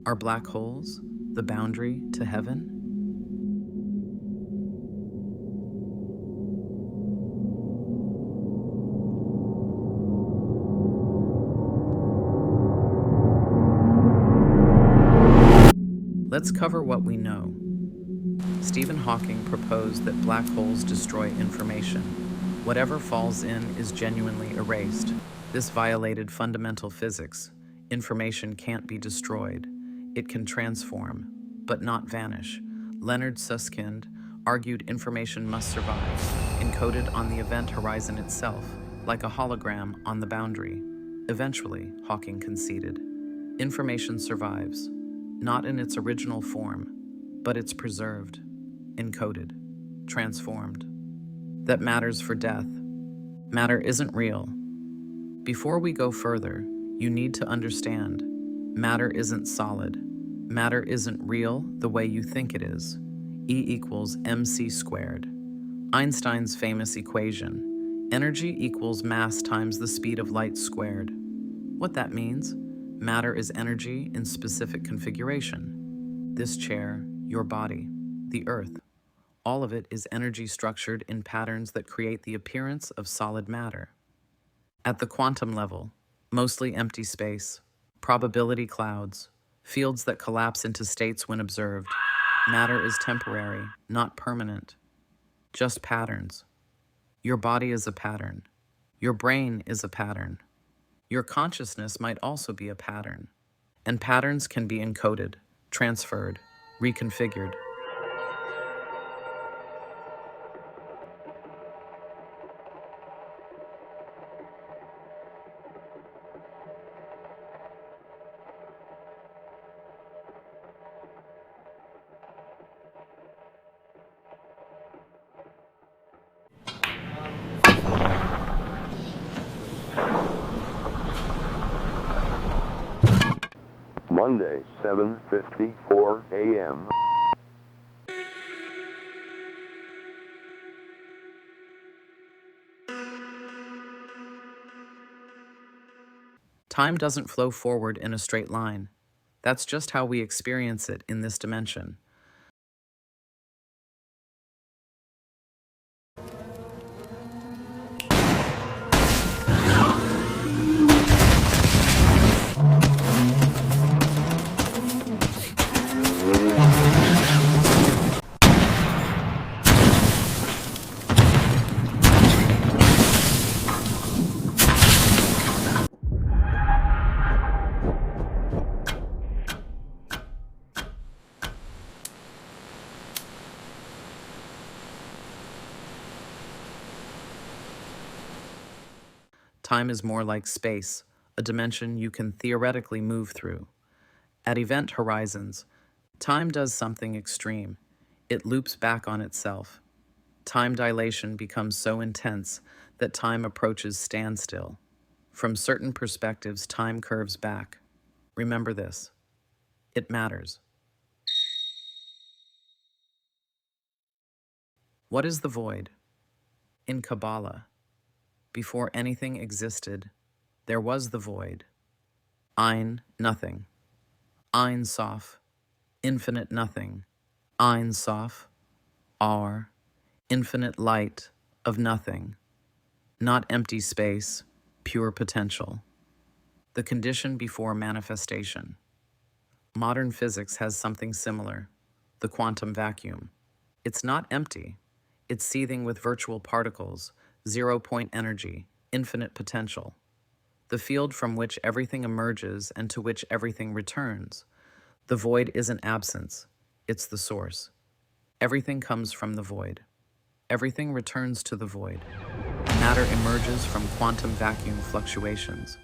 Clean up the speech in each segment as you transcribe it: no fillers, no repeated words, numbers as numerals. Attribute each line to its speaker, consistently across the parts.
Speaker 1: Are black holes the boundary to heaven? Let's cover what we know. Stephen Hawking proposed that black holes destroy information. Whatever falls in is genuinely erased. This violated fundamental physics. Information can't be destroyed. It can transform, but not vanish. Leonard Susskind argued information must survive, encoded on the event horizon itself, like a hologram on the boundary. Eventually, Hawking conceded. Information survives, not in its original form, but it's preserved, encoded, transformed. That matters for death. Matter isn't real. Before we go further, you need to understand, matter isn't solid. Matter isn't real the way you think it is. E equals mc squared. Einstein's famous equation. Energy equals mass times the speed of light squared. What that means? Matter is energy in specific configuration. This chair, your body, the earth, all of it is energy structured in patterns that create the appearance of solid matter. At the quantum level, mostly empty space, probability clouds, fields that collapse into states when observed. Matter is temporary, not permanent, just patterns. Your body is a pattern. Your brain is a pattern. Your consciousness might also be a pattern. And patterns can be encoded, transferred, reconfigured.
Speaker 2: Monday, 7:54 a.m.
Speaker 1: Time doesn't flow forward in a straight line. That's just how we experience it in this dimension. Time is more like space, a dimension you can theoretically move through. At event horizons, time does something extreme. It loops back on itself. Time dilation becomes so intense that time approaches standstill. From certain perspectives, time curves back. Remember this. It matters. What is the void? In Kabbalah, before anything existed, there was the void. Ein, nothing. Ein Sof, infinite nothing. Ein Sof, R, infinite light of nothing. Not empty space, pure potential. The condition before manifestation. Modern physics has something similar, the quantum vacuum. It's not empty. It's seething with virtual particles, zero-point energy, infinite potential. The field from which everything emerges and to which everything returns. The void isn't absence, it's the source. Everything comes from the void. Everything returns to the void. Matter emerges from quantum vacuum fluctuations.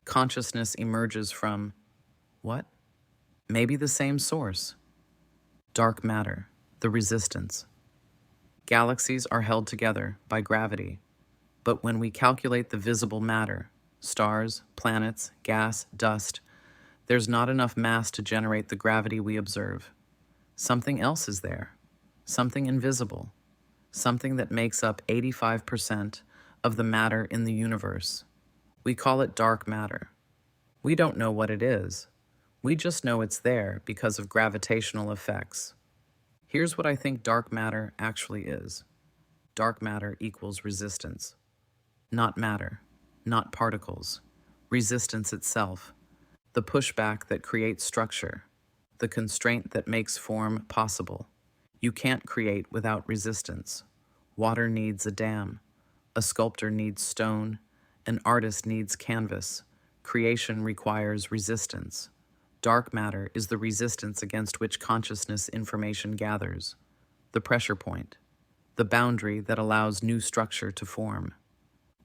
Speaker 1: Consciousness emerges from, what? Maybe the same source. Dark matter, the resistance. Galaxies are held together by gravity. But when we calculate the visible matter, stars, planets, gas, dust, there's not enough mass to generate the gravity we observe. Something else is there, something invisible, something that makes up 85% of the matter in the universe. We call it dark matter. We don't know what it is. We just know it's there because of gravitational effects. Here's what I think dark matter actually is. Dark matter equals resistance. Not matter, not particles. Resistance itself. The pushback that creates structure. The constraint that makes form possible. You can't create without resistance. Water needs a dam. A sculptor needs stone. An artist needs canvas. Creation requires resistance. Dark matter is the resistance against which consciousness information gathers. The pressure point. The boundary that allows new structure to form.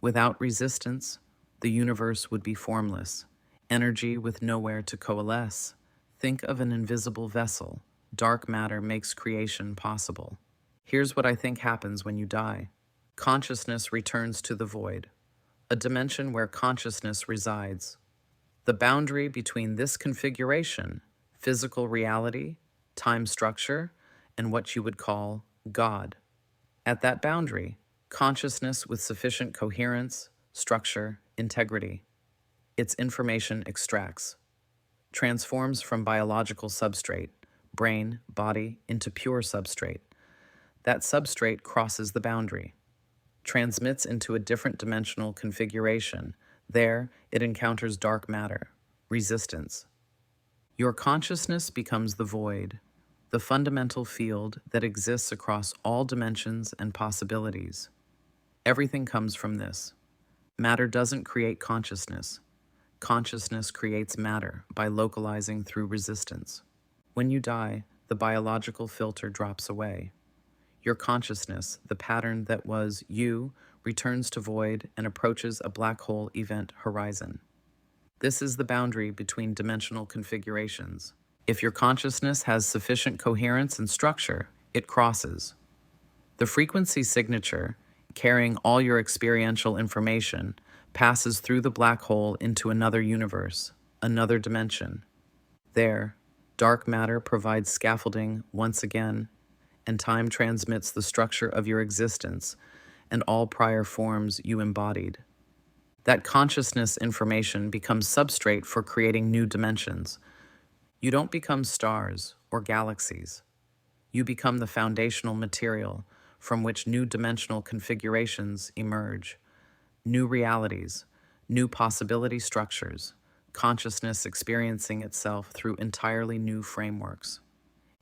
Speaker 1: Without resistance, the universe would be formless, energy with nowhere to coalesce. Think of an invisible vessel. Dark matter makes creation possible. Here's what I think happens when you die. Consciousness returns to the void, a dimension where consciousness resides. The boundary between this configuration, physical reality, time structure, and what you would call God. At that boundary, consciousness with sufficient coherence, structure, integrity. Its information extracts, transforms from biological substrate, brain, body, into pure substrate. That substrate crosses the boundary, transmits into a different dimensional configuration. There, it encounters dark matter, resistance. Your consciousness becomes the void, the fundamental field that exists across all dimensions and possibilities. Everything comes from this. Matter doesn't create consciousness. Consciousness creates matter by localizing through resistance. When you die, the biological filter drops away. Your consciousness, the pattern that was you, returns to void and approaches a black hole event horizon. This is the boundary between dimensional configurations. If your consciousness has sufficient coherence and structure, it crosses. The frequency signature, carrying all your experiential information, passes through the black hole into another universe, another dimension. There, dark matter provides scaffolding once again, and time transmits the structure of your existence and all prior forms you embodied. That consciousness information becomes substrate for creating new dimensions. You don't become stars or galaxies. You become the foundational material from which new dimensional configurations emerge, new realities, new possibility structures, consciousness experiencing itself through entirely new frameworks.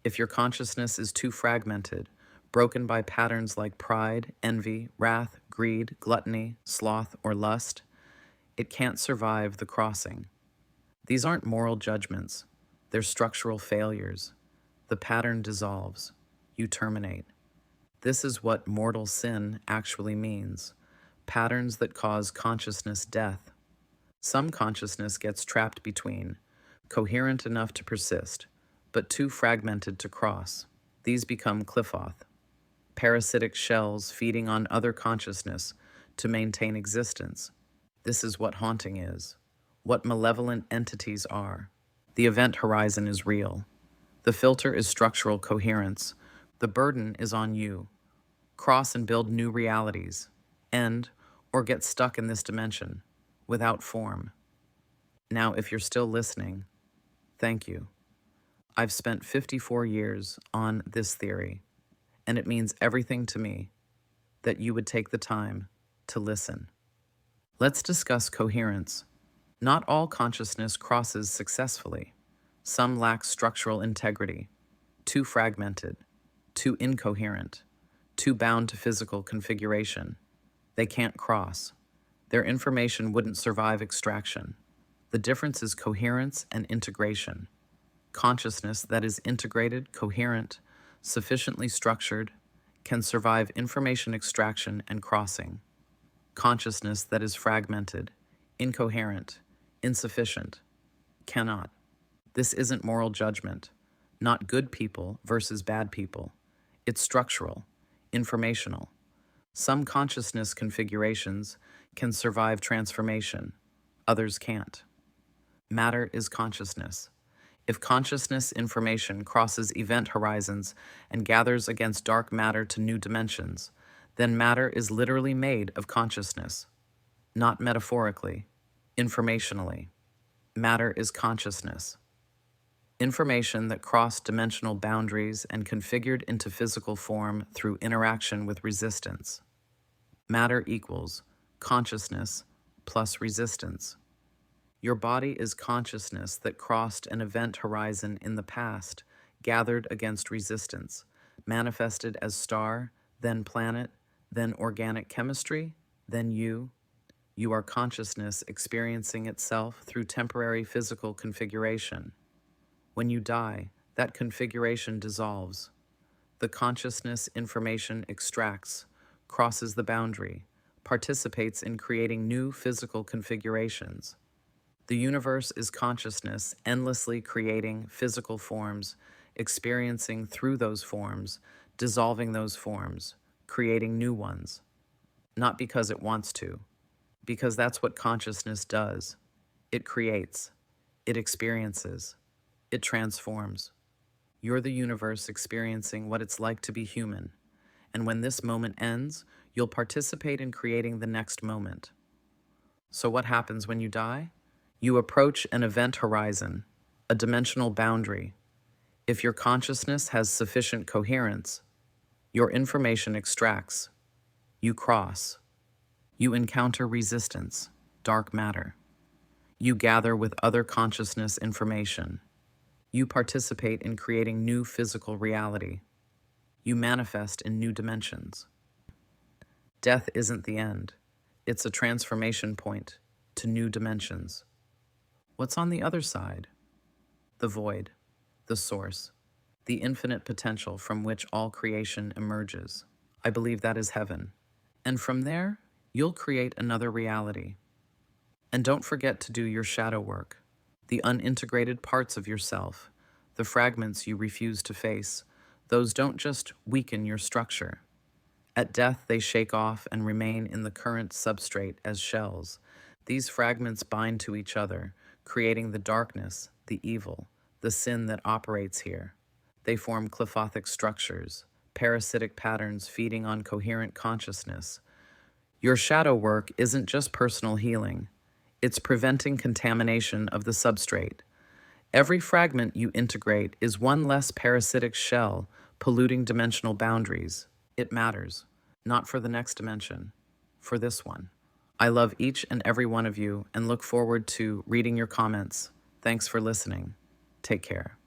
Speaker 1: If your consciousness is too fragmented, broken by patterns like pride, envy, wrath, greed, gluttony, sloth, or lust, it can't survive the crossing. These aren't moral judgments. They're structural failures. The pattern dissolves. You terminate. This is what mortal sin actually means. Patterns that cause consciousness death. Some consciousness gets trapped between, coherent enough to persist, but too fragmented to cross. These become cliffoth, parasitic shells feeding on other consciousness to maintain existence. This is what haunting is, what malevolent entities are. The event horizon is real. The filter is structural coherence. The burden is on you. Cross and build new realities. End or get stuck in this dimension, without form. Now, if you're still listening, thank you. I've spent 54 years on this theory, and it means everything to me that you would take the time to listen. Let's discuss coherence. Not all consciousness crosses successfully. Some lack structural integrity, too fragmented, too incoherent, too bound to physical configuration. They can't cross. Their information wouldn't survive extraction. The difference is coherence and integration. Consciousness that is integrated, coherent, sufficiently structured, can survive information extraction and crossing. Consciousness that is fragmented, incoherent, insufficient, cannot. This isn't moral judgment, not good people versus bad people. It's structural, informational. Some consciousness configurations can survive transformation, others can't. Matter is consciousness. If consciousness information crosses event horizons and gathers against dark matter to new dimensions, then matter is literally made of consciousness, not metaphorically, informationally. Matter is consciousness. Information that crossed dimensional boundaries and configured into physical form through interaction with resistance. Matter equals consciousness plus resistance. Your body is consciousness that crossed an event horizon in the past, gathered against resistance, manifested as star, then planet, then organic chemistry, then you. You are consciousness experiencing itself through temporary physical configuration. When you die, that configuration dissolves. The consciousness information extracts, crosses the boundary, participates in creating new physical configurations. The universe is consciousness endlessly creating physical forms, experiencing through those forms, dissolving those forms, creating new ones. Not because it wants to, because that's what consciousness does. It creates, it experiences, it transforms. You're the universe experiencing what it's like to be human, and when this moment ends, you'll participate in creating the next moment. So what happens when you die? You approach an event horizon, a dimensional boundary. If your consciousness has sufficient coherence, your information extracts. You cross. You encounter resistance, dark matter. You gather with other consciousness information. You participate in creating new physical reality. You manifest in new dimensions. Death isn't the end. It's a transformation point to new dimensions. What's on the other side? The void, the source, the infinite potential from which all creation emerges. I believe that is heaven. And from there, you'll create another reality. And don't forget to do your shadow work, the unintegrated parts of yourself, the fragments you refuse to face. Those don't just weaken your structure. At death, they shake off and remain in the current substrate as shells. These fragments bind to each other, creating the darkness, the evil, the sin that operates here. They form cliffothic structures, parasitic patterns feeding on coherent consciousness. Your shadow work isn't just personal healing. It's preventing contamination of the substrate. Every fragment you integrate is one less parasitic shell polluting dimensional boundaries. It matters, not for the next dimension, for this one. I love each and every one of you and look forward to reading your comments. Thanks for listening. Take care.